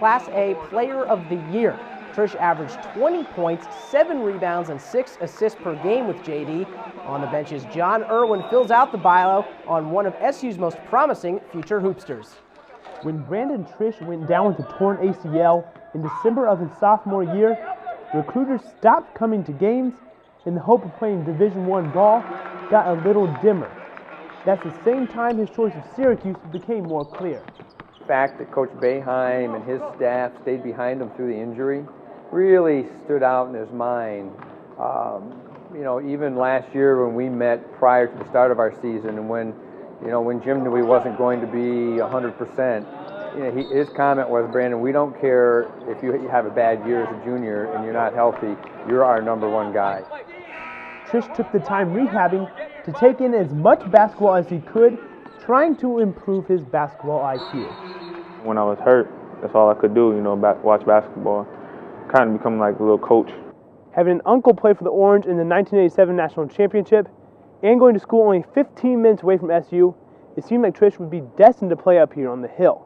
Class A Player of the Year. Triche averaged 20 points, 7 rebounds, and 6 assists per game with JD. On the benches, John Irwin fills out the bio on one of SU's most promising future hoopsters. When Brandon Triche went down with a torn ACL in December of his sophomore year, recruiters stopped coming to games and the hope of playing Division I ball got a little dimmer. That's the same time his choice of Syracuse became more clear. The fact that Coach Boeheim and his staff stayed behind him through the injury really stood out in his mind. Even last year when we met prior to the start of our season, and when Jim knew he wasn't going to be 100%, his comment was, Brandon, we don't care if you have a bad year as a junior and you're not healthy, you're our #1 guy. Triche took the time rehabbing to take in as much basketball as he could, trying to improve his basketball IQ. When I was hurt, that's all I could do, watch basketball. Kind of become like a little coach. Having an uncle play for the Orange in the 1987 National Championship and going to school only 15 minutes away from SU, it seemed like Triche would be destined to play up here on the Hill.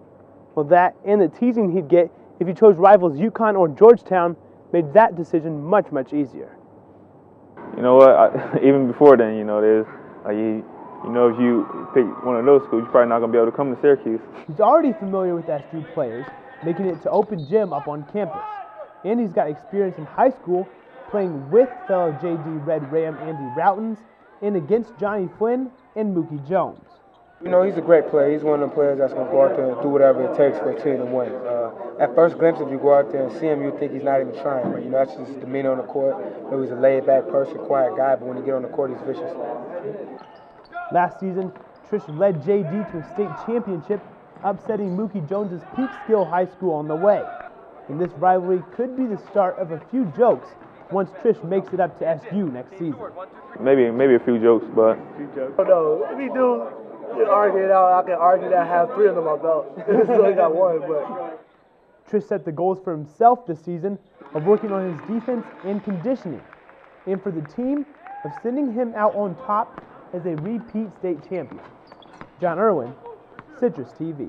Well, that and the teasing he'd get if he chose rivals UConn or Georgetown made that decision much, much easier. You know what? Even before then, there's if you pick one of those schools, you're probably not going to be able to come to Syracuse. He's already familiar with SU players, making it to open gym up on campus. And he's got experience in high school playing with fellow JD Red Ram Andy Routens and against Johnny Flynn and Mookie Jones. He's a great player. He's one of the players that's going to go out there and do whatever it takes for a team to win. At first glimpse, if you go out there and see him, you think he's not even trying. But, that's just his demeanor on the court. He's a laid-back person, quiet guy, but when you get on the court, he's vicious. Last season, Triche led JD to a state championship, upsetting Mookie Jones' Peekskill High School on the way. And this rivalry could be the start of a few jokes once Triche makes it up to SU next season. Maybe a few jokes, but... No, if we do argue it out, I can argue that I have 3 under my belt. So I got 1, but... Triche set the goals for himself this season of working on his defense and conditioning, and for the team of sending him out on top as a repeat state champion. John Irwin, Citrus TV.